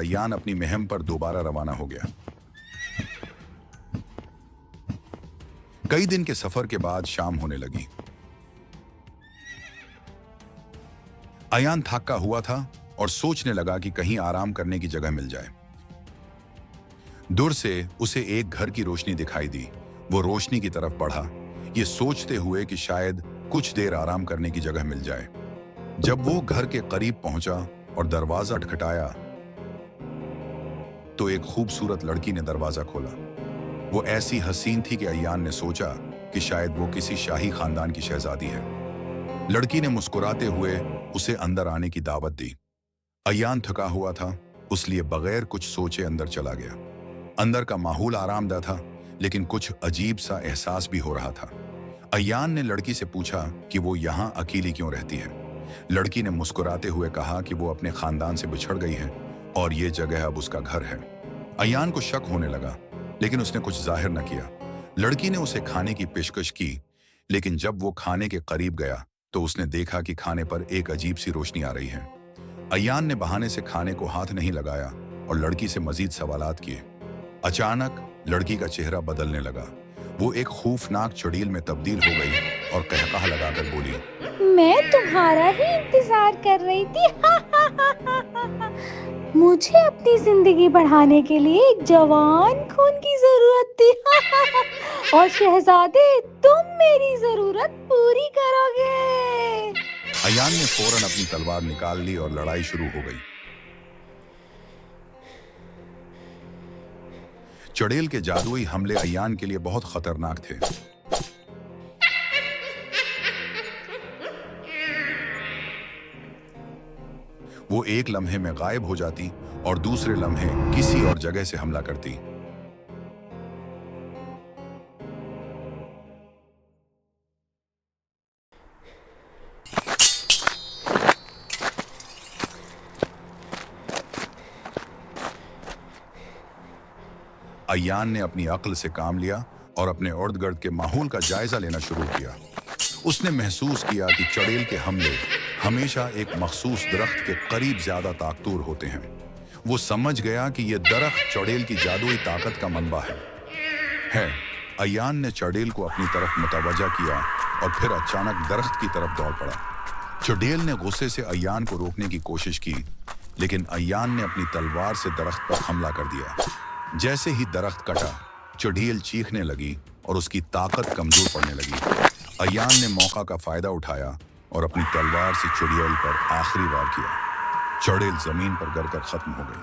अय्यान अपनी मुहिम पर दोबारा रवाना हो गया। कई दिन के सफर के बाद शाम होने लगी। अय्यान थका हुआ था और सोचने लगा कि कहीं आराम करने की जगह मिल जाए। दूर से उसे एक घर की रोशनी दिखाई दी। वो रोशनी की तरफ बढ़ा, ये सोचते हुए कि शायद कुछ देर आराम करने की जगह मिल जाए। जब वो घर के करीब पहुंचा और दरवाजा खटखटाया तो एक खूबसूरत लड़की ने दरवाजा खोला। वो ऐसी हसीन थी कि अय्यान ने सोचा कि शायद वो किसी शाही खानदान की शहजादी है। लड़की ने मुस्कुराते हुए उसे अंदर आने की दावत दी। अय्यान थका हुआ था, इसलिए बगैर कुछ सोचे अंदर चला गया। अंदर का माहौल आरामदायक था, लेकिन कुछ अजीब सा एहसास भी हो रहा था। अय्यान ने लड़की से पूछा कि वो यहाँ अकेली क्यों रहती है। लड़की ने मुस्कुराते हुए कहा कि वो अपने खानदान से बिछड़ गई है और ये जगह अब उसका घर है। अय्यान को शक होने लगा, लेकिन उसने कुछ जाहिर न किया। लड़की ने उसे खाने की पेशकश की, लेकिन जब वो खाने के करीब गया तो उसने देखा कि खाने पर एक अजीब सी रोशनी आ रही है। अय्यान ने बहाने से खाने को हाथ नहीं लगाया और लड़की से मजीद सवालात किए। अचानक लड़की का चेहरा बदलने लगा। वो एक खौफनाक चुड़ैल में तब्दील हो गई और कहकहा लगाकर बोली, मैं तुम्हारा ही इंतजार कर रही थी। मुझे अपनी जिंदगी बढ़ाने के लिए एक जवान खून की जरूरत थी। और शहजादे, तुम मेरी जरूरत पूरी करोगे। अय्यान ने फौरन अपनी तलवार निकाल ली और लड़ाई शुरू हो गई। चुड़ैल के जादुई हमले अय्यान के लिए बहुत खतरनाक थे। वो एक लम्हे में गायब हो जाती और दूसरे लम्हे किसी और जगह से हमला करती। अय्यान ने अपनी अक्ल से काम लिया और अपने इर्द गिर्द के माहौल का जायजा लेना शुरू किया। उसने महसूस किया कि चुड़ैल के हमले हमेशा एक मखसूस दरख्त के करीब ज्यादा ताकतवर होते हैं। वो समझ गया कि यह दरख्त चुड़ैल की जादुई ताकत का मनबा है। अय्यान ने चुड़ैल को अपनी तरफ मुतवज्जा किया और फिर अचानक दरख्त की तरफ दौड़ पड़ा। चुड़ैल ने गुस्से से अय्यान को रोकने की कोशिश की, लेकिन अय्यान ने अपनी तलवार से दरख्त पर हमला कर दिया। जैसे ही दरख्त कटा, चुड़ैल चीखने लगी और उसकी ताकत कमजोर पड़ने लगी। अय्यान ने मौका का फायदा उठाया और अपनी तलवार से चुड़ैल पर आखिरी वार किया। चुड़ैल जमीन पर गिरकर खत्म हो गई।